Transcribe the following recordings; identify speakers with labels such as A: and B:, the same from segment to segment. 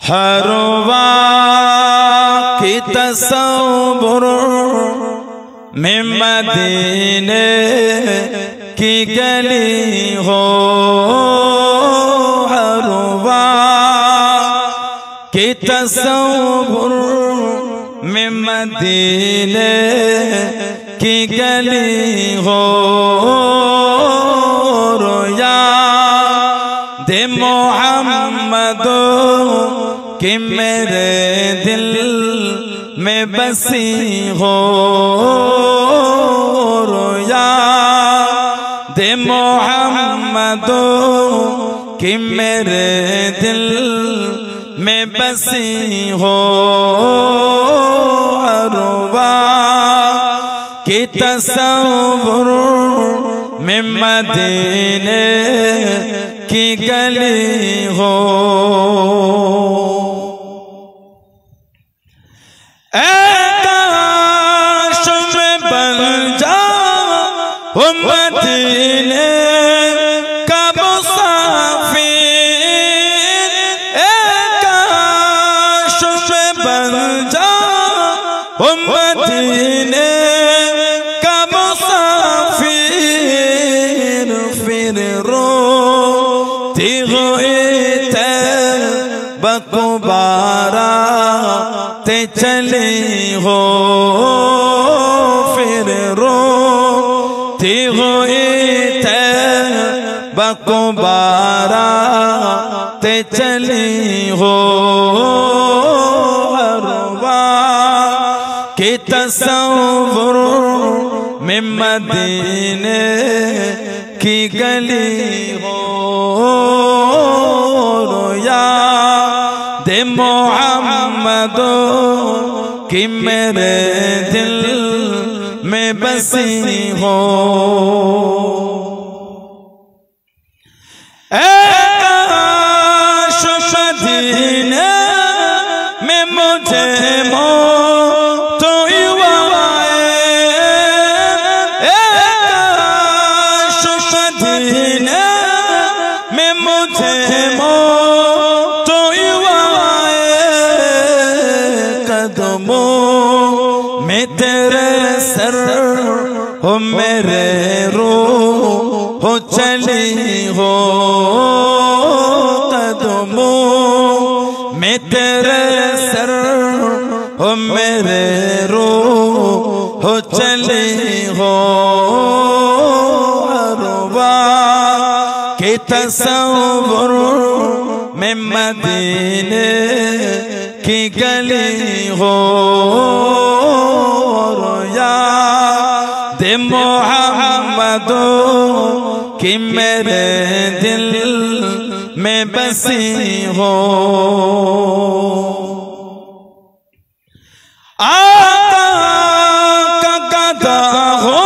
A: हर वक्त की तसव्वुर में मदीने की गली हो, हर वक्त की तसव्वुर में मदीने की गली हो, दे मोहम्मद कि मेरे दिल में बसी हो, रोया दे मोहम्मद कि मेरे दिल में बसी हो, अरवा की तसव्वुर में मदीने की गली हो। काश में बन जाओ मदीने का मुसाफिर, काश में बन जाओ मदीने का मुसाफिर, फिर रोती हुई बकुबारा ते चली हो, फिर रोती हुई बकुबारा ते चली हो, अरवा की तसव्वुर में मदीने की गली हो, रोया दे मोहम्मद कि मेरे दिल में बसी हो। काश मदीने में मुझे मौत आए, काश मदीने में मुझे मौत आए, कदमों में तेरे सर हो मेरे रूह हो चली हो, कदमों में तेरे सर हो मेरे रूह हो चली हो, अरवा की तसव्वुर में मदीने की गली हो, रोया दे मोहम्मद कि मेरे दिल में बसी हो। आका का गदा हो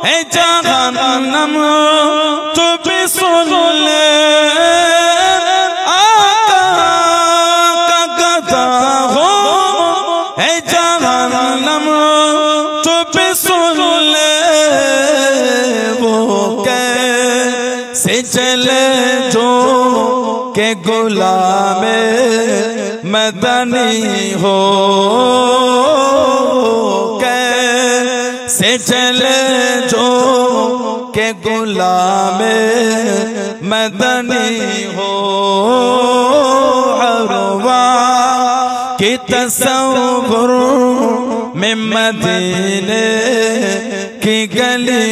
A: है जहन्नम तो भी सुन ले, आका का गदा हो है जहन्नम तो भी सुन ले, वो कैसे चले जो के गुलामे मदनी हो, कैसे चले जो के गुलामे मदनी हो, अरवा की तसव्वुर में मदीने की गली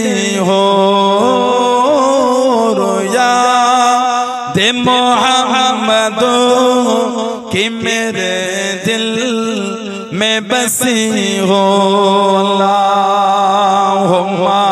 A: हो, रोया दे मोहम्मद कि मेरे दिल में बसी हो। अल्लाहुम्मा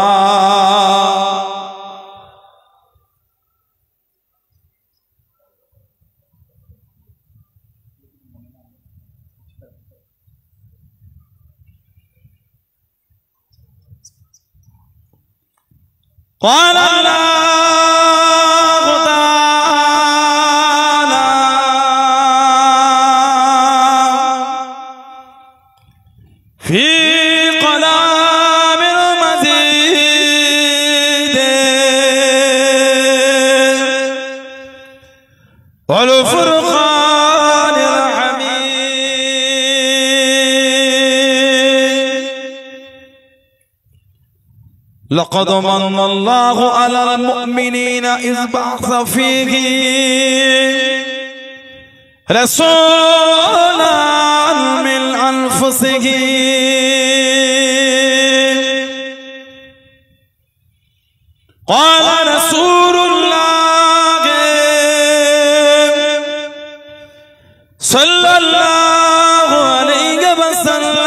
A: قال الله تعالى في كلام المزيد والفرقان لقد من الله على المؤمنين إذ بعث فيهم رسولا من أنفسهم قال رسول الله صلى الله عليه وسلم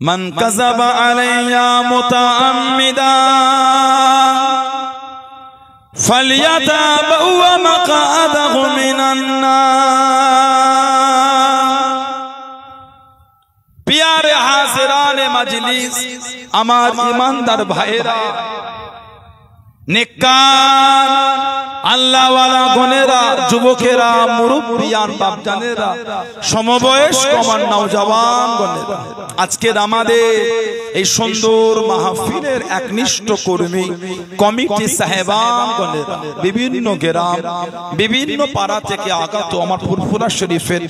A: من كذب علي متعمدا فليتبوأ مقعده من النار प्यारे हाज़िराने मजलिस আমার ईमानदार भाईरा नेककार আল্লাহ ওয়ালা গনেরা যুবকেরা মুরব্বিয়ান বাপজানেরা সমবয়স্ক আমার নওজওয়ান গনেরা আজকের আমাদের এই সুন্দর মাহফিলের একনিষ্ঠ কর্মী কমিটি সাহেবান গনেরা বিভিন্ন গ্রাম বিভিন্ন পাড়া থেকে আগত আমার ফুরফুরা শরীফের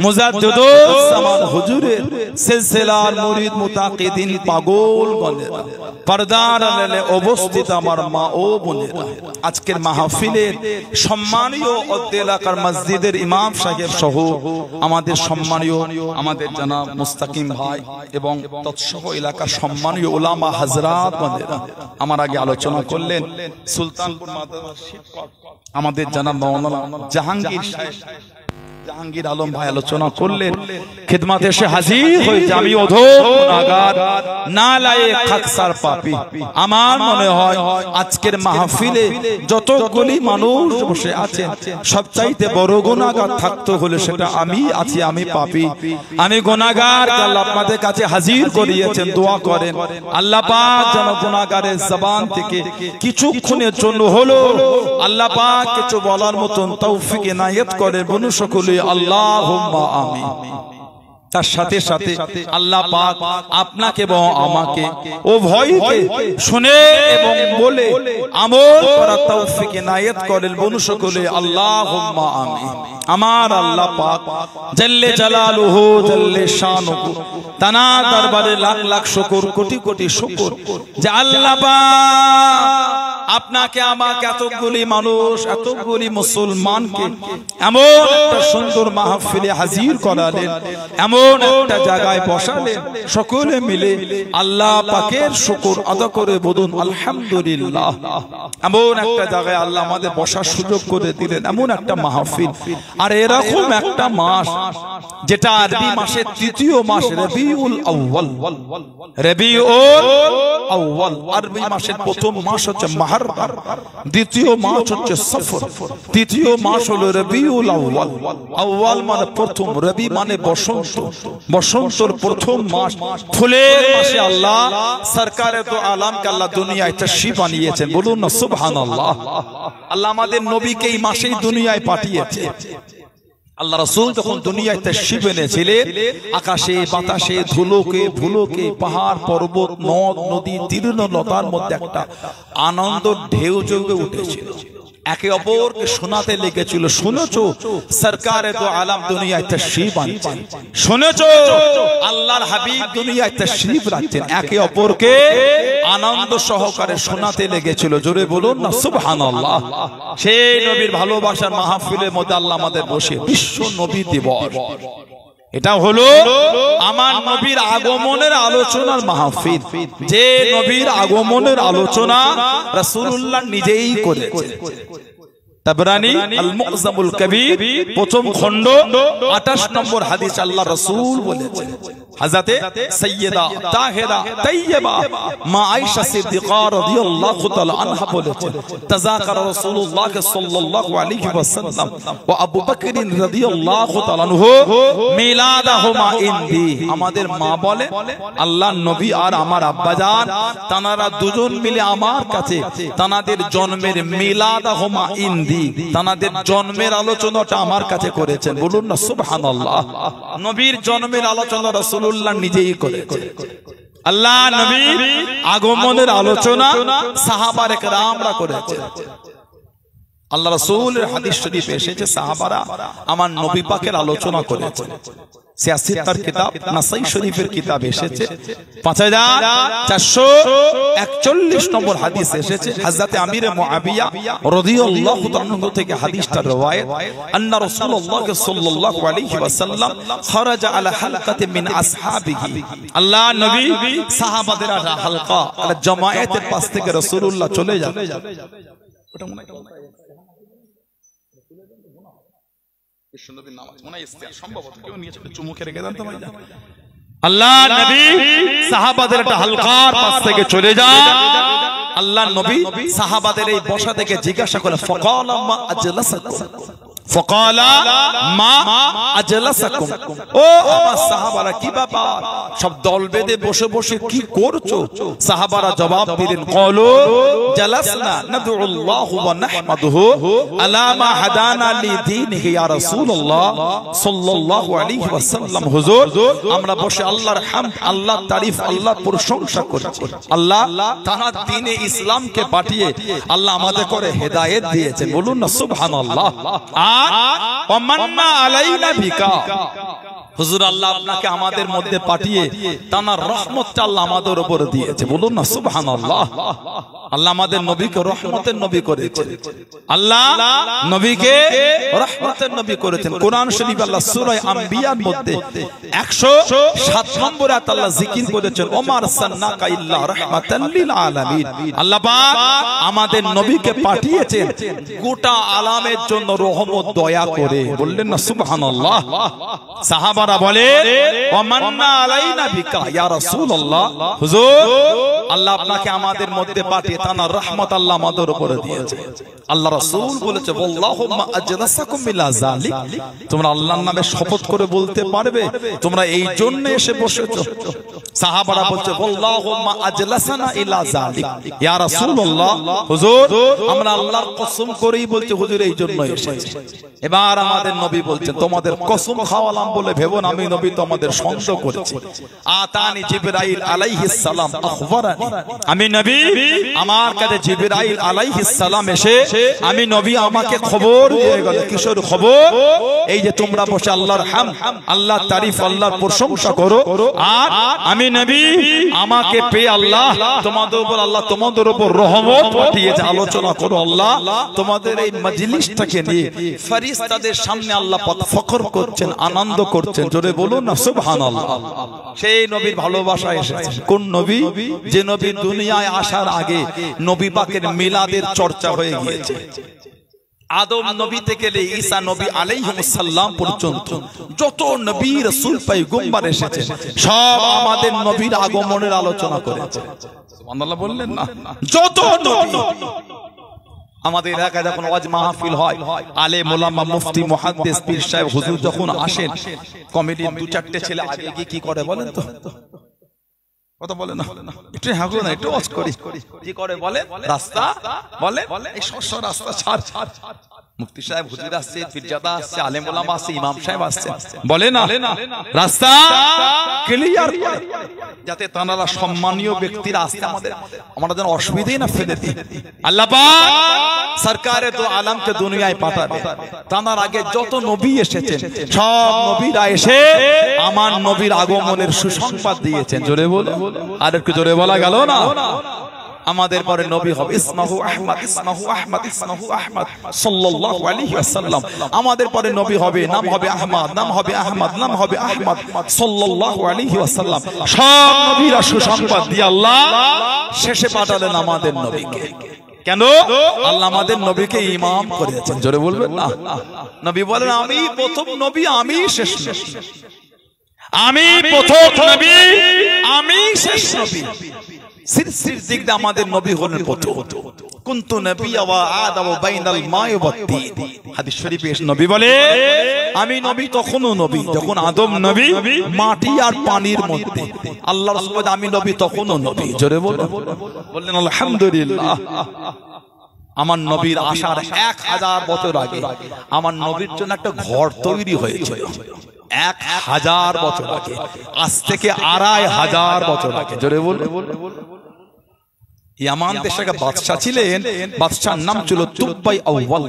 A: মুজাদ্দিদুস জামান হুজুরের সিলসিলার মুরিদ মুতাকিদিন পাগল গনেরা পর্দার আড়ালে অবস্থিত আমার মা ও বোনেরা আজকের মাহফিলে সম্মানীয় এলাকার মসজিদের ইমাম সাহেব সহ আমাদের সম্মানীয় আমাদের জনাব মুস্তাকিম ভাই এবং তৎসহ এলাকার সম্মানীয় উলামা হযরত বন্ধেরা আমার আগে আলোচনা করলেন সুলতানপুর মাদ্রাসা আমাদের জনাব মাওলানা জাহাঙ্গীর সাহেব জাহাঙ্গীর আলম ভাই আলোচনা করলেন খিদমতে এসে হাজির হয়ে আমি অধম গুনাহগার নালায়েক খাকসার পাপী আমার মনে হয় আজকের মাহফিলে যতগুলি মানুষ বসে আছেন সবচাইতে বড় গুনাহগার থাকতে হলে সেটা আমি আছি আমি পাপী আমি গুনাহগার আল্লাহ আপনাদের কাছে হাজির করিয়েছেন দোয়া করেন আল্লাহ পাক যেন গুনাহগারের জবান থেকে কিছুক্ষণের জন্য হলো আল্লাহ পাক কিছু বলার মতন তৌফিক ইনায়েত করে বনু সকলে আল্লাহুম্মা আমিন তার সাথে সাথে আল্লাহ পাক আপনাকে এবং আমাকে ও ভয়কে শুনে এবং বলে আমল করার তৌফিক ইনায়েত করেন বনু সকলে আল্লাহুম্মা আমিন আমার আল্লাহ পাক জাল্লে জালালুহু জাল্লে শানুহু তানা দরবারে লাখ লাখ শুকর কোটি কোটি শুকর যে আল্লাহ পাক আপনাকে আমাকে এতগুলি মানুষ এতগুলি মুসলমানকে এমন একটা সুন্দর মাহফিলে হাজির করালেন এমন একটা জায়গায় বসালেন সকলে মিলে আল্লাহ পাকের শুকর আদা করে বলুন আলহামদুলিল্লাহ এমন একটা জায়গায় আল্লাহ আমাদের বসার সুযোগ করে দিলেন এমন একটা মাহফিল আর এরকম একটা মাস যেটা আরবি মাসের তৃতীয় মাস রবিউল আউয়াল রবিউল আউয়াল আরবি মাসের প্রথম মাস হচ্ছে মুহররম দ্বিতীয় মাস হচ্ছে সফর তৃতীয় মাস হলো রবিউল আউয়াল আউয়াল মানে প্রথম রবি মানে বসন্ত বসন্তের প্রথম মাস ফুলের মাসে আল্লাহ সরকারে তো আলমকে আল্লাহ দুনিয়ায় তাশরীফ আনিয়েছেন বলুন না সুবহানাল্লাহ আল্লাহ আমাদের নবীকে এই মাসেই দুনিয়ায় পাঠিয়েছে আল্লাহ রাসূল যখন দুনিয়ায় তাশরীফ এনেছিলেন আকাশে বাতাসে ধুলোকে ভুলোকে পাহাড় পর্বত নদ নদী তীর্ণলতার মধ্যে একটা আনন্দ ঢেউ জমে উঠেছিল একে অপরকে শোনাতে লেগেছিল শুনেছো সরকারে তো আলম দুনিয়ায় তাশরীফ আনছেন শুনেছো আল্লাহর হাবিব দুনিয়ায় তাশরীফ রাখছেন একে অপরকে আনন্দ সহকারে শোনাতে লেগেছিল জোরে বলুন না সুবহানাল্লাহ সেই নবীর ভালোবাসার মাহফিলের মধ্যে আল্লাহ আমাদের বসে বিশ্ব নবী দিবস এটা হলো আমার নবীর আগমনের আলোচনার মাহফিল যে নবীর আগমনের আলোচনা রাসূলুল্লাহ নিজেই করেছেন তাবরানী আল মুআজ্জামুল কবীর প্রথম খণ্ড 28 নম্বর হাদিস আল্লাহ রাসূল বলেছেন হযরতে সাইয়্যিদা তাহেরা তাইয়্যিবা মা আয়েশা সিদ্দিকা রাদিয়াল্লাহু তাআলা আনহা বলেছেন তাযাকার রাসূলুল্লাহ সাল্লাল্লাহু আলাইহি ওয়াসাল্লাম ওয়া আবু বকর রাদিয়াল্লাহু তাআলা আনহু মিলাদাহুমা ইনদি আমাদের মা বলে আল্লাহর নবী আর আমার আব্বাজান তানারা দুজন মিলে আমার কাছে তানাদের জন্মের মিলাদাহুমা ইনদি তানাদের জন্মের আলোচনাটা আমার কাছে করেছেন বলুন না সুবহানাল্লাহ নবীর জন্মের আলোচনা রাসূলুল্লাহ নিজেই করেছেন আল্লাহ নবীর আগমনের আলোচনা সাহাবায়ে কেরামরা করেছেন আল্লাহ রাসূলের হাদিস শরীফে এসেছে সাহাবারা আমার নবী পাকের আলোচনা করেছেন সিয়াসিত্তার কিতাব নাসাই শরীফের কিতাব এসেছে 5441 নম্বর হাদিস এসেছে হযরত আমির মুআবিয়া রাদিয়াল্লাহু তাআলা থেকে হাদিসটা রওয়ায়াত আন্না রাসূলুল্লাহ সাল্লাল্লাহু আলাইহি ওয়াসাল্লাম খরাজা আলা হালকাতি মিন আসহাবিহি আল্লাহ নবী সাহাবাদের হালকা আলা জামায়াতের পাশ থেকে রাসূলুল্লাহ চলে যান ওটা মনে আল্লাহ নবী সাহাবাদের একটা হালকার পাশ থেকে চলে যান আল্লাহ নবী সাহাবাদের এই বসা থেকে জিজ্ঞাসা করে ফাকালা মা আজলাসাকুম ফাকালা মা আজলাসাকুম ও আমার সাহাবারা কি ব্যাপার সব দল বেঁধে বসে বসে কি করছো সাহাবারা জবাব দিলেন ক্বালু জালাসনা নাদউল্লাহ ওয়া নাহমাদুহু আলা মা হাদানা লিদীনিহি ইয়া রাসূলুল্লাহ সাল্লাল্লাহু আলাইহি ওয়াসাল্লাম হুজুর আমরা বসে আল্লাহর হামদ আল্লাহর তারিফ আল্লাহর প্রশংসা করছি আল্লাহ তার দ্বীনে ইসলামকে পাঠিয়ে আল্লাহ আমাদের করে হেদায়েত দিয়েছেন বলুন না সুবহানাল্লাহ হুজুর আল্লাহ আপনাকে আমাদের মধ্যে পাঠিয়ে তার রহমতটা আল্লাহ আমাদের উপর দিয়েছে বলুন না সুবহানাল্লাহ আল্লাহ আমাদের নবীকে রহমতের নবী করেছেন আল্লাহ নবীকে রহমতের নবী করেছেন কোরআন শরীফ আল্লাহ সূরা আম্বিয়ার মধ্যে 107 নম্বর আয়াত আল্লাহ জিকির করেছেন ওমা আরসালনাকা ইল্লা রাহমাতাল লিল আলামিন আল্লাহ পাক আমাদের নবীকে পাঠিয়েছেন গোটা আলামের জন্য রহমত দয়া করে বললেন না সুবহানাল্লাহ সাহাবারা বলে ওয়ামান্না আলাইনা বিকা ইয়া রাসূলুল্লাহ হুজুর আল্লাহ আপনাকে আমাদের মধ্যে পাঠিয়ে তার রহমত আল্লাহ আমাদের উপরে দিয়েছে আল্লাহ রাসূল বলেছে আল্লাহুম্মা আজলাসাকুম বিলা যালিক তোমরা আল্লাহর নামে শপথ করে বলতে পারবে তোমরা এই জন্য এসে বসেছো সাহাবারা বলছে আল্লাহুম্মা আজলাসানা ইলা যালিক ইয়া রাসূলুল্লাহ হুজুর আমরা আল্লাহর কসম করেই বলছি হুজুর এই জন্য এসেছি এবার আমাদের নবী বলছেন তোমাদের কসম খাওয়ালাম বলে ভেবো না আমি নবী তোমাদের সন্দেহ করেছি আতানি জিবরাইল আলাইহিস সালাম আখবারানি আমি নবী আমার কাছে জিবরাইল আলাইহিস সালাম এসে আমি নবী আমাকে খবর দিয়ে গেল কিসের খবর এই যে তোমরা বসে আল্লাহর হামদ আল্লাহর তারিফ আল্লাহর প্রশংসা করো আর আমি নবী আমাকে পেয়ে আল্লাহ তোমাদের উপর আল্লাহ তোমাদের উপর রহমত পাঠিয়েছে আলোচনা করো আল্লাহ তোমাদের এই মজলিসটাকে নিয়ে ফেরেশতাদের সামনে আল্লাহ ফখর করছেন আনন্দ করছেন জোরে বলুন না সুবহানাল্লাহ সেই নবীর ভালোবাসা এসেছে কোন নবী যে নবী দুনিয়ায় আসার আগে নবী পাকের মিলাদের চর্চা হয়ে গিয়েছে আদম নবী থেকে ঈসা নবী আলাইহিস সালাম পর্যন্ত যত নবী রাসূল পয়গম্বর এসেছে সব আমাদের নবীর আগমনের আলোচনা করেছে সুবহানাল্লাহ বললেন না যত নবী আমাদের এলাকায় যখন ওয়াজ মাহফিল হয় আলেম ওলামা মুফতি মুহাদ্দিস পীর সাহেব হুজুর যখন আসেন কমিটির দু চারটে ছেলে আগে গিয়ে কি করে বলেন তো কথা বলে না একটু হাগো না একটু ওয়াজ করি কি করে বলে রাস্তা বলে এই শস্য রাস্তা ছাড় মুফতি সাহেব হুজুর আসছে পীরজাদা আসছে আলেম ওলামা আসছে ইমাম সাহেব আসছে বলে না রাস্তা ক্লিয়ার করে যাতে তারা সম্মানীয় ব্যক্তিরা আসতে আমরা যেন অসুবিধাই না ফেলে দিই আল্লাহ পাক সরকারে তো আলমকে দুনিয়ায় পাঠাবে তার আগে যত নবী এসেছেন সব নবীরা এসে আমার নবীর আগমনের সুসংবাদ দিয়েছেন জোরে বল আর একটু জোরে বলা গেল না আমাদের পরে নবী হবে ইসমাহু আহমদ ইসমাহু আহমদ ইসমাহু আহমদ সাল্লাল্লাহু আলাইহি ওয়াসাল্লাম আমাদের পরে নবী হবে নাম হবে আহমদ নাম হবে আহমদ নাম হবে আহমদ সাল্লাল্লাহু আলাইহি ওয়াসাল্লাম সব নবীরা সুসংবাদ দিয়ে আল্লাহ শেষে পাঠালেন আমাদের নবীকে কেন আল্লাহ আমাদের নবীকে ইমাম করেছেন জোরে বলবেন না নবী বলেন আমি প্রথম নবী আমি শেষ আমি প্রথম নবী আমি শেষ নবী সিলসিল দিক দিয়ে আমাদের নবী হলেন প্রথম কুনতু নবিয়্যা ওয়া আদাম বাইনাল মা'i ওয়াত তিন হাদিস শরীফে নবী বলে আমি নবী তখনও নবী যখন আদম নবী মাটি আর পানির মধ্যে আল্লাহ রাসূল আমি নবী তখনও নবী জোরে বললেন আলহামদুলিল্লাহ আমার নবীর আসার 1000 বছর আগে আমার নবীর জন্য একটা ঘর তৈরি হয়েছিল 1000 বছর আগে আজ থেকে 2500 বছর আগে জোরে বল ইয়ামান দেশের বাদশা ছিলেন বাদশার নাম ছিল তুবাই আউয়াল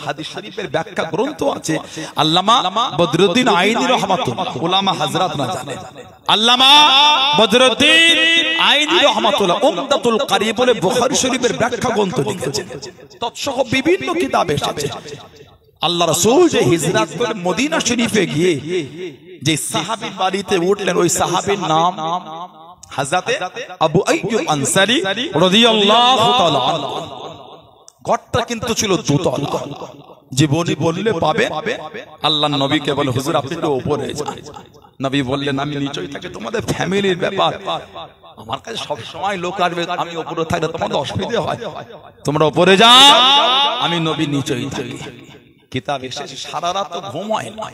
A: হাদিস শরীফের ব্যাখ্যা গ্রন্থ আছে, আল্লামা বদরুদ্দিন আইনি রাহমাতুল্লাহ, উলামা হযরত না জানে, আল্লামা বদরুদ্দিন আইনি রাহমাতুল্লাহ উমদাতুল কারি বলে বুখারী শরীফের ব্যাখ্যা গ্রন্থ লিখেছেন। তৎসহ বিভিন্ন কিতাব এসেছে আল্লাহ রাসূল যে হিজরত করে মদিনা শরীফে গিয়ে যে সাহাবীর বাড়িতে উঠলেন, ওই সাহাবীর নাম হযরত আবু আইয়ুব আনসারী রাদিয়াল্লাহু তাআলা আনহু। ঘরটা কিন্তু ছিল দোতলা, জীবনী বললে পাবে। আল্লাহর নবীকে বলে, হুজুর আপনি তো উপরে যান। নবী বললেন, আমি নিচেই থাকি, তোমাদের ফ্যামিলির ব্যাপার, আমার কাছে সব সময় লোক আসবে, আমি উপরে থাকলে তোমাদের অসুবিধা হয়, তোমরা উপরে যাও, আমি নবী নিচেই থাকি। কিতাব এসেছে সারা রাত তো ঘুম হয় না,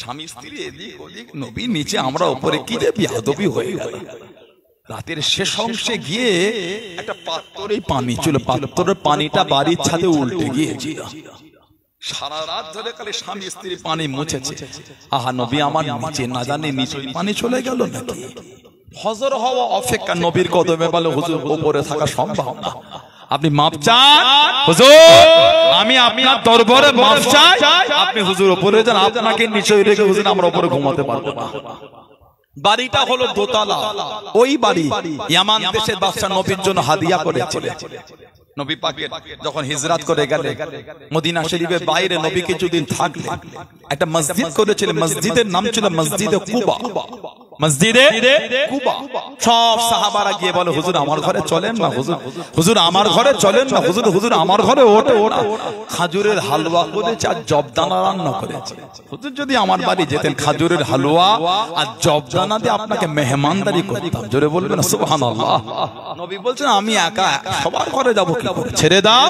A: স্বামী স্ত্রী এদিক ওদিক, নবী নিচে, আমরা উপরে, কি যে বিয়াদবি হয়ে গেল। রাতের শেষ অংশে গিয়ে একটা পাত্রে পানি ছিল, পাত্রের পানিটা বাড়ির ছাদে উল্টে গিয়েছিল। সারা রাত ধরে খালি স্বামী স্ত্রী পানি মুছেছে। আহা নবী আমার নিচে, না জানি নিচে পানি চলে গেল নাকি। ফজর হওয়া অপেক্ষা, নবীর কদমে বলে, হুজুর উপরে থাকা সম্ভব না, আপনি মাপ চান হুজুর, আমি আপনার দরবারে মাপ চাই, আপনি হুজুর উপরে যান, আপনাকে নিচে রেখে হুজুর আমরা উপরে ঘুমাতে পারবো না। বাড়িটা হলো দোতলা। ওই বাড়ি ইয়ামান দেশের বাদশা নবীর জন্য হাদিয়া করেছিলেন। নবী পাকের যখন হিজরত করে গেলেন মদিনা শরীফের বাইরে, নবী কিছুদিন থাকলেন, একটা মসজিদ করেছিলেন, মসজিদের নাম ছিল মসজিদে কুবা। মসজিদে কুবা সব সাহাবারা গিয়ে বলে, হুজুর আমার ঘরে চলেন না, হুজুর হুজুর আমার ঘরে চলেন না, হুজুর হুজুর আমার ঘরে ওঠে ওঠা, খাজুরের হালুয়া করেছে আর জবদানা রান্না করেছে, হুজুর যদি আমার বাড়ি যেতেন, খাজুরের হালুয়া আর জবদানা দিয়ে আপনাকে মেহমানদারি করতাম। জোরে বলবেন সুবহানাল্লাহ। নবী বলছেন, আমি একা সবার ঘরে যাব কি করে, ছেড়ে দাও,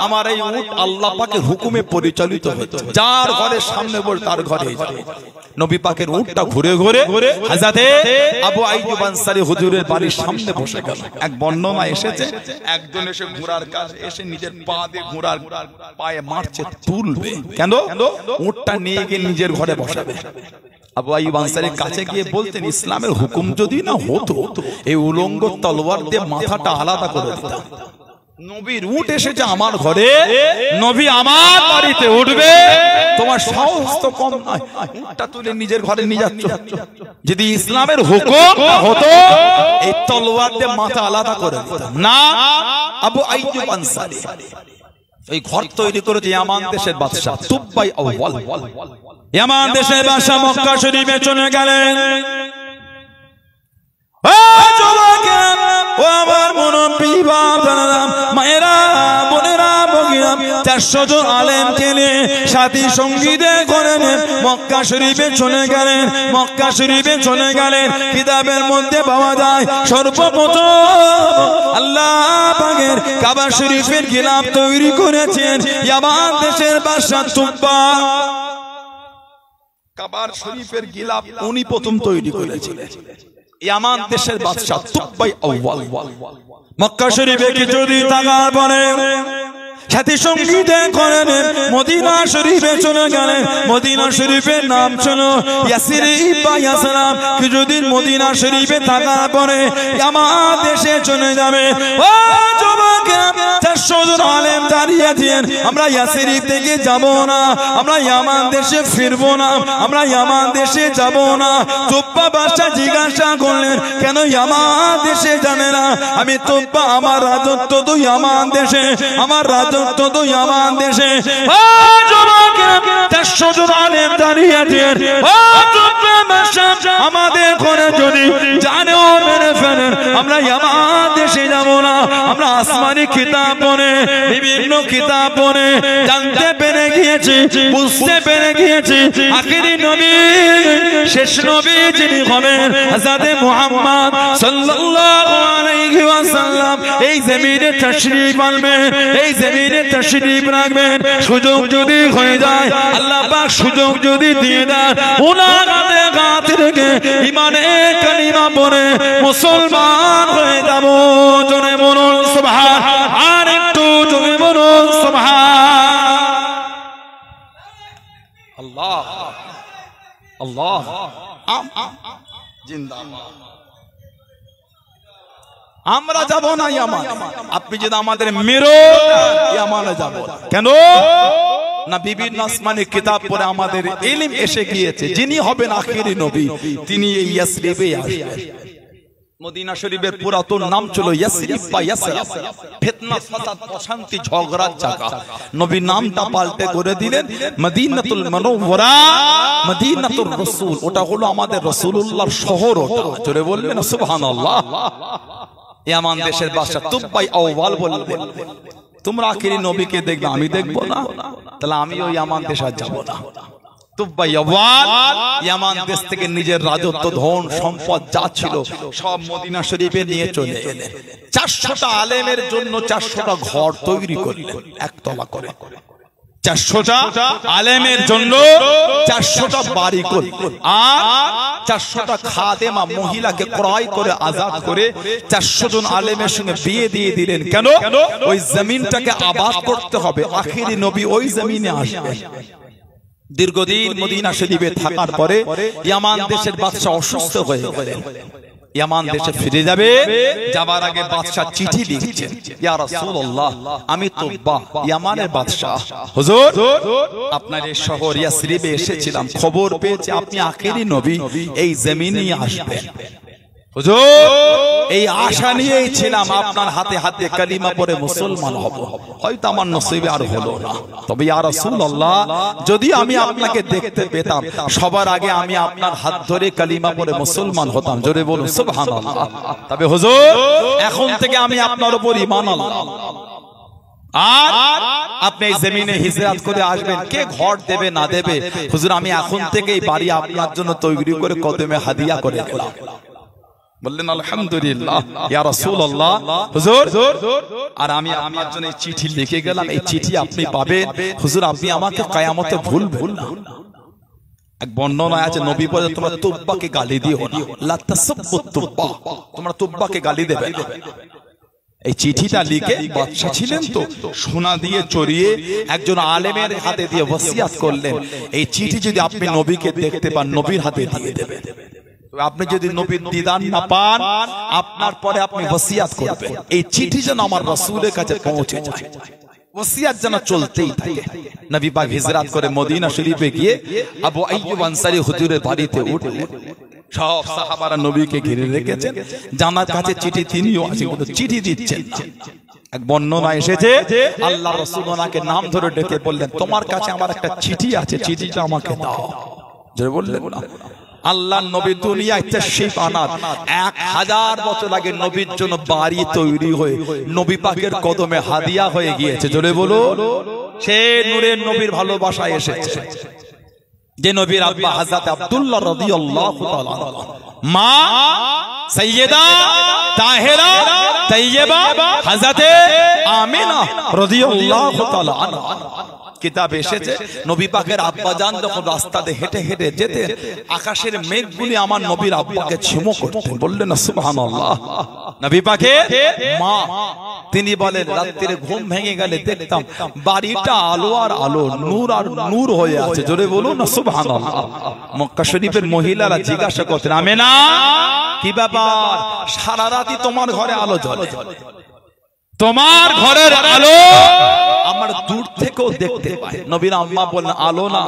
A: আমার এই উট আল্লাহ পাকের হুকুমে পরিচালিত হচ্ছে, যার ঘরের সামনে বল তার ঘরে যাবে। নবী পাকের উটটা ঘুরে ঘুরে হযরতে আবু আইয়ুব আনসারী হুজুরের বাড়ির সামনে বসে গেল। এক বর্ণনা এসেছে, একজন এসে ঘোড়ার কাছে এসে নিজের পা দিয়ে ঘোড়ার পায়ে মারছে, তুলবে কেন, উটটা নিয়ে গিয়ে নিজের ঘরে বসাবে। আবু আইয়ুব আনসারীর কাছে গিয়ে বলতেন, ইসলামের হুকুম যদি না হতো, এই উলঙ্গ তলোয়ার দিয়ে মাথাটা আলাদা করে দিতাম। নবীর উট এসেছে আমার ঘরে, নবী আমার বাড়িতে উঠবে, তোমার সাহস তো কম নয়, উটটা তুলে নিজের ঘরে নিয়ে যাচ্ছ। যদি ইসলামের হুকুম হতো, এই তলোয়ার দিয়ে মাথা আলাদা করে দিতাম না। আবু আইয়ুব আনসারী এই ঘর তৈরি করেছে ইয়ামান দেশের বাদশা তুবাই আউয়াল। ইয়ামান দেশের বাদশা মক্কা শরীফে চলে গেলেন। আমার মুরব্বী বাবারা, মায়েরা, বোনেরা, ভগিরা, 400 জন আলেমকে নিয়ে সাথী সঙ্গীদের করে মক্কা শরীফে চলে গেলেন। মক্কা শরীফে চলে গেলেন, কিতাবের মধ্যে পাওয়া যায় সর্বপ্রথম আল্লাহ পাকের কাবা শরীফের গিলাফ তৈরি করেছেন ইয়ামান দেশের বাদশা তুব্বা। কাবা শরীফের গিলাফ উনি প্রথম তৈরি করেছিলেন, ইয়ামান দেশের বাদশা তুবাই আউয়াল। মক্কা শরীফে কিছুদিন থাকার পরে সাথী সঙ্গীতে করেন মদিনা শরীফে চলে গেলেন। মদিনা শরীফের নাম ছিল ইয়াসরিব বা ইয়াসরাব। কিছুদিন মদিনা শরীফে থাকার পরে ইয়ামান দেশে চলে যাবে। ও যুবকেরা, 400 জন আলেম দাঁড়িয়ে আছেন, আমরা ইয়াসরিব থেকে যাব না, আমরা ইয়ামান দেশে ফিরবো না, আমরা ইয়ামান দেশে যাব না। তুব্বা বাদশা জিজ্ঞাসা করলেন, কেন ইয়ামান দেশে যাবে না? আমি তুব্বা, আমার রাজত্ব তো ইয়ামান দেশে, আমার রাজত্ব তো ইয়ামান দেশে। ও যুবকেরা, 400 জন আলেম দাঁড়িয়ে আছেন, ও তুব্বা বাদশা, আমাদের ঘরে যদি জানেও মেরে ফেলেন, আমরা ইয়ামান দেশে যাব না। আমরা আসমানি কিতাব পড়ে, বিভিন্ন কিতাব পড়ে জানতে পেরে গিয়েছি, বুঝতে পেরে গিয়েছি, আখিরি নবী, শেষ নবী যিনি হবেন হযরত মুহাম্মদ সাল্লাল্লাহু আলাইহি ওয়াসাল্লাম এই জমিনে তাশরীফ আনবেন, এই জমিনে তাশরীফ রাখবেন। সুযোগ যদি হয়ে যায়, আল্লাহ পাক সুযোগ যদি দিয়ে দেন, উনাদের গাত থেকে ঈমানে কালিমা পড়ে মুসলমান হয়ে যাব। জোরে বলুন সুবহান, আর একটু জোরে বলুন সুবহান আল্লাহ আল্লাহ। জিন্দাবাদ। আমরা যাব না ইয়ামান। আপনি যদি আমাদের মেরো ইয়ামানে যাব কেন না? বিভিন্ন আসমানি কিতাব পড়ে আমাদের ইলম এসে গিয়েছে, যিনি হবেন আখিরি নবী তিনি এই ইয়াসরিবে আসবেন। মদিনা শরীফের পুরাতন নাম ছিল ইয়াসরিব বা ইয়াসরা, ফিতনা ফাসাদ অশান্তি ঝগড়ার জায়গা। নবী নামটা পাল্টে করে দিলেন মদিনাতুল মুনাওয়ারা, মদিনাতুর রাসূল। ওটা হলো আমাদের রাসূলুল্লাহর শহর। ওটা জোরে বলবেন সুবহানাল্লাহ। ইয়ামান দেশের বাদশা তুবাই আউয়াল বললেন, তোমরা আখিরি নবীকে দেখবে, আমি দেখবো না, তাহলে আমিও ইয়ামান দেশে যাব না। তুবাই আউয়াল ইয়ামান দেশ থেকে নিজের রাজত্ব, ধন সম্পদ যা ছিল সব মদিনা শরীফে নিয়ে চলে এলেন। 400টা আলেমের জন্য 400টা ঘর তৈরি করলেন, একতলা করে। 400টা আলেমের জন্য 400টা বাড়ি করলেন, আর 400টা খাদেমা মহিলাকে ক্রয় করে আজাদ করে 400 জন আলেমের সঙ্গে বিয়ে দিয়ে দিলেন। কেন? ওই জমিনটাকে আবাদ করতে হবে, আখিরি নবী ওই জমিনে আসবেন। দীর্ঘদিন মদিনা শরীফে থাকার পরে ইয়ামান দেশের বাদশা অসুস্থ হয়ে গেলেন। ইয়ামান দেশে ফিরে যাবে, যাবার আগে বাদশা চিঠি লিখছেন, ইয়া রাসূলুল্লাহ, আমি তুবা ইয়ামানের বাদশা, হুজুর আপনার এই শহর ইয়াসরিবে এসেছিলাম, খবর পেয়েছি আপনি আখিরি নবী এই জমিনে আসবেন। হুজুর এই আশা নিয়েই ছিলাম আপনার হাতে হাতে কালিমা পড়ে মুসলমান হব, হয়তো আমার নসিবে আর হলো না। তবে ইয়া রাসূলুল্লাহ, যদি আমি আপনাকে দেখতে পেতাম, সবার আগে আমি আপনার হাত ধরে কালিমা পড়ে মুসলমান হতাম। জোরে বলুন সুবহানাল্লাহ। তবে হুজুর এখন থেকে আমি আপনার উপর ঈমান আনলাম, আর আপনি এই জমিনে হিজরত করে আসবেন, কে ঘর দেবে না দেবে, হুজুর আমি এখন থেকে এই বাড়ি আপনার জন্য তৈরি করে কদমে হাদিয়া করে দিলাম। বললেন আলহামদুলিল্লাহ ইয়া রাসূলুল্লাহ। হুজুর আর আমি আপনার জন্য এই চিঠি লিখে গেলাম, এই চিঠি আপনি পাবেন, হুজুর আপনি আমাকে কিয়ামতে ভুলবেন না। এক বর্ণনায় আছে নবী বলে, তোমরা তুব্বাকে গালি দিও না, লা তাসাব্বু তুব্বা, তোমরা তুব্বাকে গালি দেবে না। এই চিঠিটা লিখে বাদশা ছিলেন তো, সোনা দিয়ে চড়িয়ে একজন আলেমের হাতে দিয়ে ওসিয়ত করলেন, এই চিঠি যদি আপনি নবীকে দেখতে পান নবীর হাতে দিয়ে দেবেন। আপনি যদি নবীর দিদার না পান, আপনার পরে আপনি ওসিয়ত করবেন, এই চিঠি যেন আমার রাসূলের কাছে পৌঁছে যায়, ওসিয়ত যেন চলতেই থাকে। নবী পাক হিজরত করে মদিনা শরীফে গিয়ে আবু আইয়ুব আনসারী হুজুরের বাড়িতে উঠলেন। সব সাহাবারা নবীকে ঘিরে রেখেছেন, জানার কাছে চিঠি তিনিও আছেন, কিন্তু চিঠি দিচ্ছেন না। এক বর্ণনা এসেছে আল্লাহ রাসূল ওনাকে নাম ধরে ডেকে বললেন, তোমার কাছে আমার একটা চিঠি আছে, চিঠিটা আমাকে দাও। জোরে বললেন না। আল্লাহ নবী দুনিয়ায় তাশরীফ আনার 1000 বছর আগে নবীর জন্য বাড়ি তৈরি হয়ে নবী পাকের কদমে হাদিয়া হয়ে গিয়েছে। জোরে বলো, সে নূরের নবীর ভালোবাসায় এসেছে। যে নবীর আব্বা হযরত আব্দুল্লাহ রাদিয়াল্লাহু তাআলা, মা সাইয়্যিদা তাহেরা তাইয়্যিবা হযরত আমিনা রাদিয়াল্লাহু তাআলা আনহা। কিতাবে এসেছে নবী পাকের আব্বা জান যখন রাস্তাতে হেঁটে হেঁটে যেতেন, আকাশের মেঘগুলি আমার নবীর আব্বাকে ছিমো করতেন। বললেন না সুবহানাল্লাহ। নবী পাকের মা তিনি বলেন, রাত্রিরে ঘুম ভেঙে গেলে দেখতাম বাড়িটা আলো আর আলো, নূর আর নূর হয়ে আছে। জোরে বলুন না সুবহানাল্লাহ। মক্কা শরীফের মহিলারা জিজ্ঞাসা করতেন, আমেনা কি ব্যাপার, সারা রাতই তোমার ঘরে আলো জ্বলে, তোমার ঘরের আলো আমার দূর থেকেও দেখতে পাই। নবীর আম্মা বললেন, আলো না,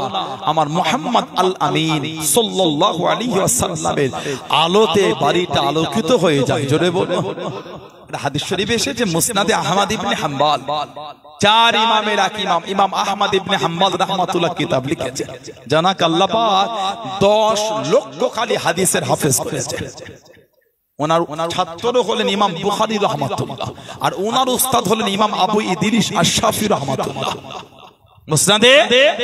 A: আমার মুহাম্মদ আল আমিন সাল্লাল্লাহু আলাইহি ওয়াসাল্লামের আলোতে বাড়িটা আলোকিত হয়ে যায়। জোরে বলো। হাদিস শরীফে এসেছে মুসনাদে আহমদ ইবনে হাম্বল, 4 ইমামের এক ইমাম ইমাম আহমদ ইবনে হাম্বল রাহমাতুল্লাহ কিতাব লিখেছেন। জানাক আল্লাহ পাক 10 লক্ষ খালি হাদিসের হাফেজ করেছে। ওনার ছাত্র হলেন ইমাম বুখারী রাহমাতুল্লাহ, আর ওনার উস্তাদ হলেন ইমাম আবু ইদ্রিস আশ-শাফি রাহমাতুল্লাহ। মুসনাদে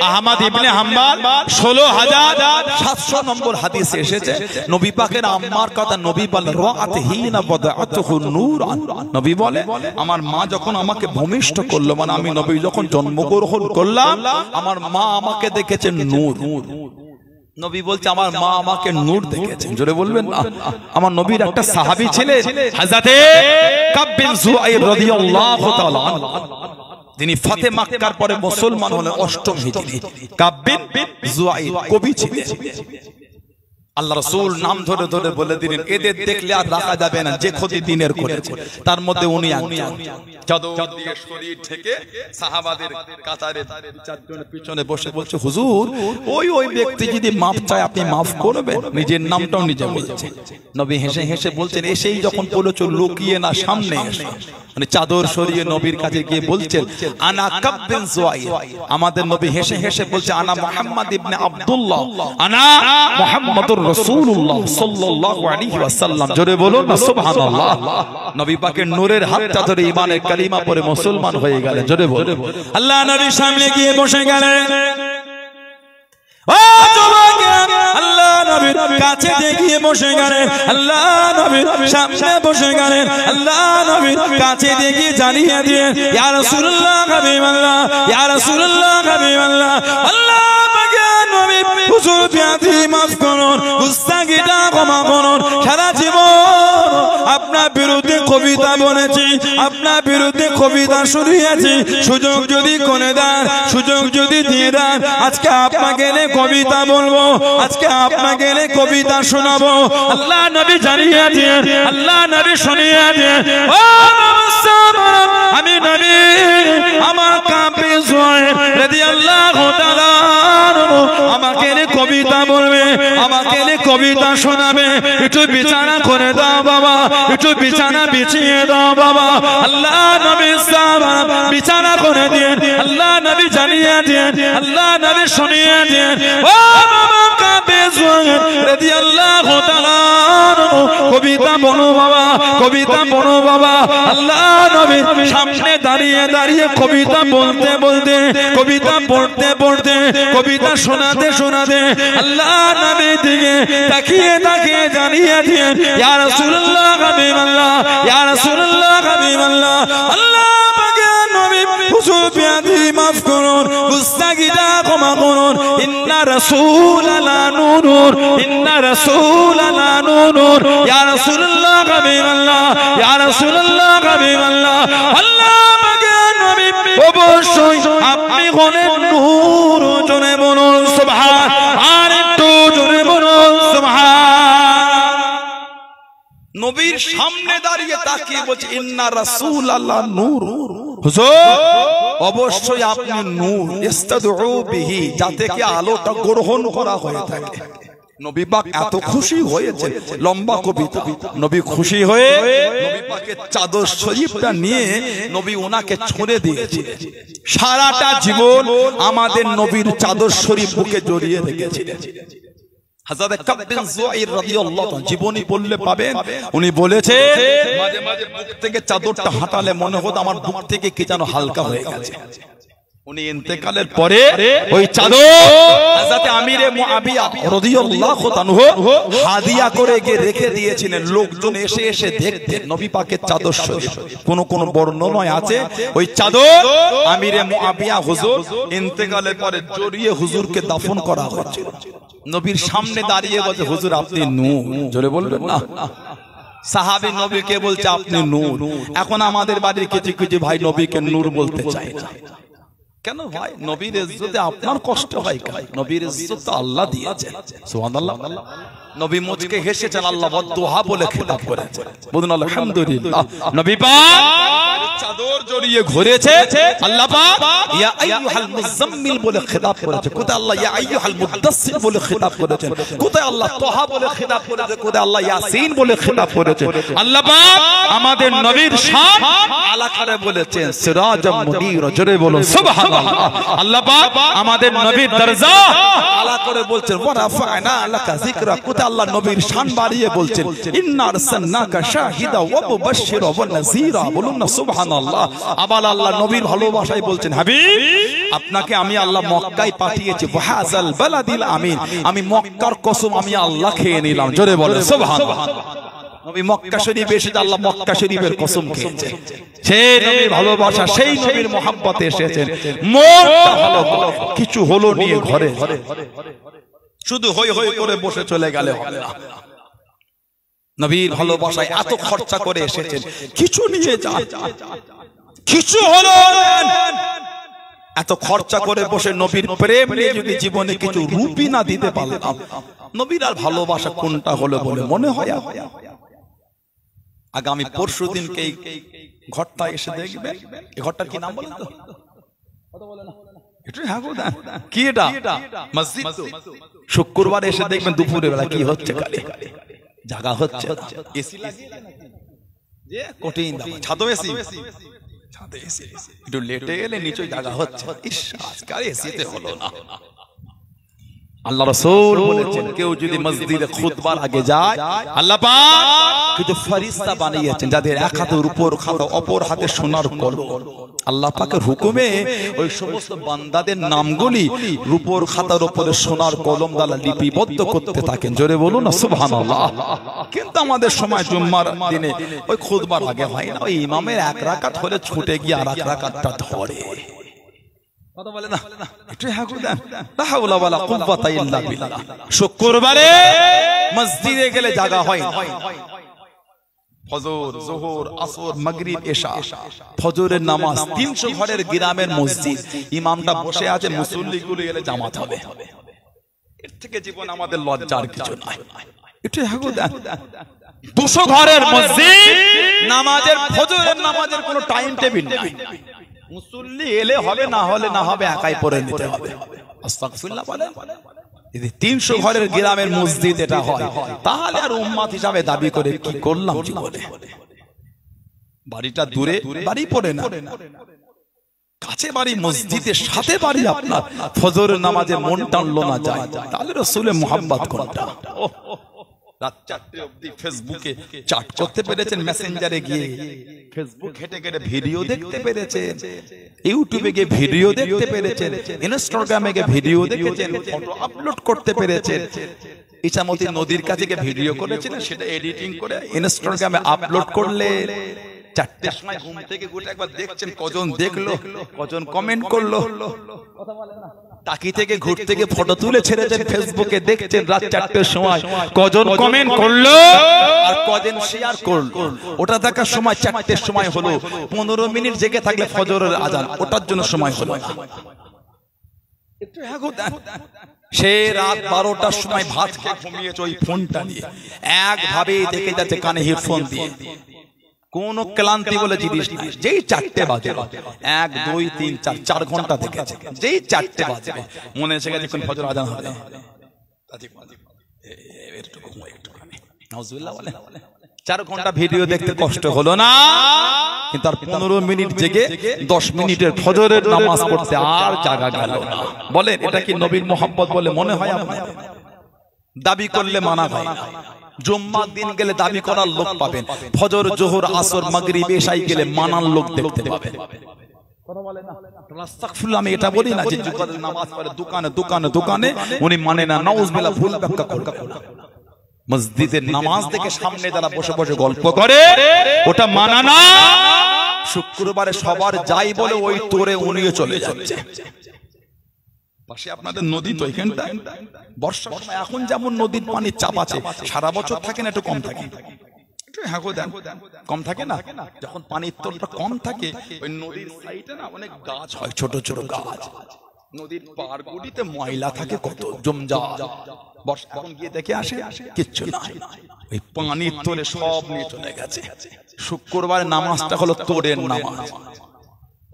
A: আহমদ ইবনে হাম্বল 16700 নম্বর হাদিসে এসেছে, নবী পাকের আম্মার কথা নবী বলেন, রাআতহিনা ওয়াদাআতুহু নূরান। নবী বলে, আমার মা যখন আমাকে ভূমিষ্ঠ করলো, মানে আমি নবী যখন জন্মগ্রহণ করলাম, আমার মা আমাকে দেখেছেন নূর। নবী বলছে, আমার মা আমাকে নূর দেখেছেন। জোরে বলবেন না। আমার নবীর একটা সাহাবী ছিলেন হযরতে কাব বিন যুআইর রাদিয়াল্লাহু তাআলা আনহু, তিনি ফাতে মক্কার পরে মুসলমান হলেন 8ম হিজরি। কাব বিন যুআইর কবি ছিলেন। আল্লাহ রাসূল নাম ধরে ধরে বলে দিলেন এদের দেখলে আর রাখা যাবে না, যে ক্ষতি দিনের করেছে। তার মধ্যে উনি একজন। চাদর দিয়ে শরীর থেকে সাহাবাদের কাতারে চারজনের পিছনে বসে বলছে, হুজুর ওই ব্যক্তি যদি মাফ চায় আপনি মাফ করবেন। নিজের নামটাও নিজে বলছে। নবী হেসে হেসে বলছেন, এসেই যখন বলেছো লুকিয়ে না, সামনে এসে, মানে চাদর সরিয়ে নবীর কাছে গিয়ে বলছেন, আনা কাব বিন জুয়াইর। আমাদের নবী হেসে হেসে বলছে, আনা মুহাম্মদ ইবনে আব্দুল্লাহ, আনা মুহাম্মদুর রাসূলুল্লাহ সাল্লাল্লাহু আলাইহি ওয়াসাল্লাম। জোরে বলুন না সুবহানাল্লাহ। নবী পাকের নূরের হাতটা ধরে ঈমানের কালিমা পড়ে মুসলমান হয়ে গেলেন। জোরে বলুন। আল্লাহ নবীর সামনে গিয়ে বসে গেলেন। ও যুবকেরা, আল্লাহ নবীর কাছে গিয়ে বসে গেলেন। আল্লাহ নবীর সামনে বসে গেলেন। আল্লাহ নবীর কাছে গিয়ে জানিয়ে দিলেন, ইয়া রাসূলুল্লাহ হাবিবাল্লাহ, ইয়া রাসূলুল্লাহ হাবিবাল্লাহ, আল্লাহ পাকের নবী হুজুর বিয়াতি মাফ করুন, গুস্তাখিটা ক্ষমা করুন। সারা জীবন আপনার বিরুদ্ধে কবিতা বলেছি, আপনার বিরুদ্ধে কবিতা শুনিয়েছি। সুযোগ যদি করে দেন, সুযোগ যদি দিয়ে দেন, আজকে আপনাকে কবিতা বলবো, আজকে আপনাকে কবিতা শোনাবো। আল্লাহ নবী জানিয়ে দিয়ে, আল্লাহ নবী শুনিয়ে দিয়ে, ও আমি নবী আমার কাপে জুয়াইর রাদিয়াল্লাহু তাআলা আমাকে কবিতা বলবে, আমাকে কবিতা শোনাবে। একটু বিছানা করে দাও বাবা, একটু বিছানা বিছিয়ে দাও বাবা। আল্লাহ নবী সাহাব বিছানা করে দিয়ে, আল্লাহ নবী জানিয়ে দিয়ে, আল্লাহ নবী শুনিয়ে দিয়ে, ও বাবা কাবে জুয়াইর রাদিয়াল্লাহু তাআলা কবিতা বলো বাবা, কবিতা বলো বাবা। আল্লাহ নবী সামনে দাঁড়িয়ে দাঁড়িয়ে কবিতা বলতে বলতে, কবিতা পড়তে পড়তে, কবিতা শোনাতে শোনাতে আল্লাহ নবী দিকে তাকিয়ে তাকিয়ে জানিয়ে দিয়ে, ইয়া রাসূলুল্লাহ হাবিবাল্লাহ, ইয়া রাসূলুল্লাহ হাবিবাল্লাহ, আল্লাহ পাকের নবী হুজুর বিয়াতি মাফ করুন, গুস্তাখিটা ক্ষমা করুন। ইন্না রাসূলানা নূরুন, ইন্না রাসূলানা নূরুন, ইয়া রাসূলুল্লাহ হাবিবাল্লাহ, ইয়া রাসূলুল্লাহ হাবিবাল্লাহ, আল্লাহ পাকের নবী অবশ্যই আপনি হলেন নূর। জোরে বলুন সুবহান, আর একটু জোরে বলুন সুবহান। নবীর সামনে দাঁড়িয়ে তাকিয়ে বলছে, ইন্না রাসূলাল্লাহ নূর, হুজুর অবশ্যই আপনি নূর, ইস্তাদউ বিহি, যাতে কি আলোটা গ্রহণ করা হয়ে থাকে। নবী পাক এত খুশি হয়েছে, লম্বা কবিতা। নবী খুশি হয়ে নবী পাকের চাদর শরীফটা নিয়ে নবী ওনাকে ছুঁড়ে দিয়েছে। সারাটা জীবন আমাদের নবীর চাদর শরীফ বুকে জড়িয়ে রেখেছিলেন। হযরত কাব বিন জুয়াইর রাদিয়াল্লাহু তাআলা জীবনী বললে পাবেন, উনি বলেছে মাঝে মাঝে বুক থেকে চাদরটা হাঁটালে মনে হতো আমার বুক থেকে কি যেন হালকা হয়ে গেছে। উনি ইন্তেকালের পরে ওই চাদর হযরত আমিরে মুআবিয়া রাদিয়াল্লাহু তাআলা হাদিয়া করে গিয়ে রেখে দিয়েছিলেন। লোকজন এসে এসে দেখতেন নবী পাকের চাদর শরীফ। কোন কোন বর্ণনায় আছে ওই চাদর আমিরে মুআবিয়া হুজুর ইন্তেকালের পরে জড়িয়ে হুজুরকে দাফন করা হয়েছিল। নবীর সামনে দাঁড়িয়ে বলছে, হুজুর আপনি নূর। জোরে বলবেন না। সাহাবী নবীকে বলছে আপনি নূর। এখন আমাদের বাড়ির কিছু কিছু ভাই নবীকে নূর বলতে চায় না। কেন ভাই? নবীর ইজ্জতে আপনার কষ্ট হয় কেন? নবীর ইজ্জত তো আল্লাহ দিয়েছেন। সুবহানাল্লাহ। নবী মুচকে হেসেছেন, আল্লাহ বদদুহা বলে খেতাব করেছেন। বলুন আলহামদুলিল্লাহ। নবী পাক চাদর জড়িয়ে ঘুরেছে, আল্লাহ পাক ইয়া আইয়ুহাল মুজাম্মিল বলে খেতাব করেছে। কোথায় আল্লাহ ইয়া আইয়ুহাল মুদাসসির বলে খেতাব করেছেন, কোথায় আল্লাহ তাহা বলে খেতাব করেছে, কোথায় আল্লাহ ইয়াসিন বলে খেতাব করেছে। আল্লাহ পাক আমাদের নবীর শান আলা করে বলেছেন সিরাজাম মুনীর। জোরে বলো সুবহানাল্লাহ। আল্লাহ পাক আমাদের নবীর দরজা আলা করে বলছেন ওয়া রাফা'না লাকা যিকরা। কোথায় আল্লাহ নবীর শান বাড়িয়ে বলছেন ইন্না আরসালনাকা শাহিদা ওয়া মুবাশশিরা ওয়া নাযীরা। বলুন না সুবহানাল্লাহ। আবার আল্লাহ নবীর ভালোবাসায় বলছেন, হাবিব আপনাকে আমি আল্লাহ মক্কায় পাঠিয়েছি, ওয়াহাযাল বালাদিল আমিন। আমি মক্কার কসম আমি আল্লাহ খেয়ে নিলাম। জোরে বলেন সুবহানাল্লাহ। নবী মক্কা শরীফে এসে আল্লাহ মক্কা শরীফের কসম খেয়েছেন। সেই নবীর ভালোবাসা, সেই নবীর মহব্বতে এসেছেন। মনটা ভালো কিছু হলো নিয়ে ঘরে শুধু হই হই করে বসে চলে গেলে হবে না। নবীর ভালোবাসায় এত খরচা করে এসেছেন, কিছু নিয়ে যান, কিছু হলো এত খরচা করে বসে নবীর প্রেম নিয়ে যদি জীবনে কিছু রূপই না দিতে পারলাম, নবীর আর ভালোবাসা কোনটা হলো বলে মনে হয়? আগামী পরশু দিনকে ঘরটা এসে দেখবেন। এই ঘরটার কি নাম বলেন তো? কি এটা? মসজিদ। শুক্রবার এসে দেখবেন দুপুরের বেলা কি হচ্ছে, জায়গা হচ্ছে এসি যে কঠিন ছাদও এসি, একটু লেটে গেলে নিচে জায়গা হচ্ছে। আজকাল এসিতে হলো না। আল্লাহ রাসূল বলেছেন কেউ যদি মসজিদে খুতবার আগে যায়, আল্লাহ পাক কিছু ফেরেশতা বানিয়েছেন যাদের এক হাতের উপর খাতা অপর হাতে সোনার কলম। আল্লাহ পাকের হুকুমে ওই সমস্ত বান্দাদের নামগুলি রূপোর খাতার উপরে সোনার কলম দ্বারা লিপিবদ্ধ করতে থাকেন। জোরে বলুন না সুবহানাল্লাহ। কিন্তু আমাদের সময় জুম্মার দিনে ওই খুতবার আগে হয় না, ওই ইমামের এক রাকাত হলে ছুটে গিয়ে আর এক রাকাতটা ধরে। কথা বলে না একটু হ্যাঁ দেন, লা হাওলা ওয়ালা কুওয়াতা ইল্লা বিল্লাহ। শুক্রবারে মসজিদে গেলে জায়গা হয় না। ফজর, যোহর, আসর, মাগরিব, এশা, ফজরের নামাজ 300 ঘরের গ্রামের মসজিদ, ইমামটা বসে আছে, মুসল্লিগুলো এলে জামাত হবে। এর থেকে জীবন আমাদের লজ্জার কিছু নাই। একটু হ্যাঁ দেন। 200 ঘরের মসজিদ, নামাজের ফজরের নামাজের কোনো টাইম টেবিল নাই। মুসল্লি এলে হবে, না হলে না হবে, একাই পড়ে নিতে হবে। আস্তাগফিরুল্লাহ বলেন। যদি 300 ঘরের গ্রামের মসজিদ এটা হয়, তাহলে আর উম্মত হিসাবে দাবি করে কি করলাম জীবনে? বাড়িটা দূরে বাড়ি পড়ে না, কাছে বাড়ি, মসজিদের সাথে বাড়ি, আপনার ফজরের নামাজে মন টানলো না যায়, তাহলে রাসূলের মুহাব্বত কোনটা? রাত 4টে অবধি ফেসবুকে চ্যাট করতে পেরেছেন, মেসেঞ্জারে গিয়ে ফেসবুক ঘেটে ঘেটে ভিডিও দেখতে পেরেছেন, ইউটিউবে গিয়ে ভিডিও দেখতে পেরেছেন, ইনস্টাগ্রামে গিয়ে ভিডিও দেখেছেন, ফটো আপলোড করতে পেরেছেন। ইছামতি নদীর কাছে গিয়ে ভিডিও করেছিলেন, সেটা এডিটিং করে ইনস্টাগ্রামে আপলোড করলে 4টের সময় ঘুম থেকে উঠে একবার দেখছেন কজন দেখলো, কজন কমেন্ট করলো। কথা বলেন না। টাকি থেকে ঘুরতে থেকে ফটো তুলে ছেড়েছেন ফেসবুকে, দেখছেন রাত 4টের সময় কজন কমেন্ট করলো আর কজন শেয়ার করলো। ওটা দেখার সময় 4টের সময় হলো, 15 মিনিট জেগে থাকলে ফজরের আজান, ওটার জন্য সময় হলো না। একটু হ্যাঁ গো দেন। সে রাত 12টার সময় ভাত খেয়ে ঘুমিয়েছে ওই ফোনটা নিয়ে, একভাবে দেখে যাচ্ছে কানে হেডফোন দিয়ে, কোন ক্লান্তি বলে জিনিস নাই। যেই 4টে বাজে, 1 2 3 4 4 ঘন্টা দেখেছে, যেই 4টে বাজে মনে এসে গেছে কোন ফজর আজান হবে, নাউজুবিল্লাহ বলে 4 ঘন্টা ভিডিও দেখতে কষ্ট হলো না, কিন্তু আর 15 মিনিট জেগে 10 মিনিটের ফজরের নামাজ পড়তে আর জাগা গেল না। বলেন এটা কি নবীর মোহাব্বত বলে মনে হয় আপনার? দাবি করলে মানা হয় না। জুম্মার দিন গেলে দাবি করার লোক পাবেন, ফজর, যোহর, আসর, মাগরিব, এশায় গেলে মানার লোক দেখতে পাবেন। কথা বলে না। আস্তাগফিরুল্লাহ, আমি এটা বলি না যে জুমার নামাজ পড়ে দোকানে দোকানে দোকানে উনি মানে না, নাউজুবিল্লাহ, ভুল ব্যাখ্যা করে। মসজিদের নামাজ থেকে সামনে যারা বসে বসে গল্প করে, ওটা মানা না। শুক্রবারে সবার যাই বলে ওই তোরে উনিও চলে যাচ্ছে। পাশে আপনাদের নদী তো, এখানটা বর্ষার সময় এখন যেমন নদীর পানির চাপ আছে, সারা বছর থাকে না, একটু কম থাকে, কম থাকে না। যখন পানির তলটা কম থাকে, ওই নদীর সাইডে না অনেক গাছ হয়, ছোট ছোট গাছ, নদীর পাড়গুলিতে ময়লা থাকে, কত জমজমাট। বর্ষা যখন গিয়ে দেখে আসে কিচ্ছু না, ওই পানির তলে সব নিয়ে চলে গেছে। শুক্রবার নামাজটা হলো তোরের নামাজ।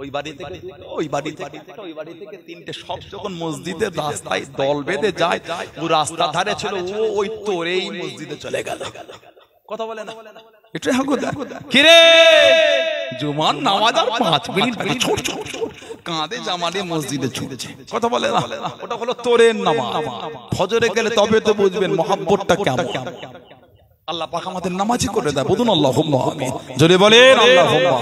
A: ওই বাড়ি থেকে ওই বাড়ি থেকে ওই বাড়ি থেকে 3টে সব যখন মসজিদের রাস্তায় দল বেঁধে যায়, ও রাস্তা ধারে ছিল, ও ওই তোরেই মসজিদে চলে গেল। কথা বলে না। এটা কি রে, জুমার নামাজ আর 5 মিনিট বাকি, ছোট ছোট কাঁধে জামা নিয়ে মসজিদে ছুটছে। কথা বলে না। ওটা হলো তোরের নামাজ। ফজরে গেলে তবে তো বুঝবেন মহব্বতটা কেমন। আল্লাহ পাক আমাদের নামাজি করে দেয়। বলুন আল্লাহুম্মা আমিন। জোরে বলেন আল্লাহুম্মা।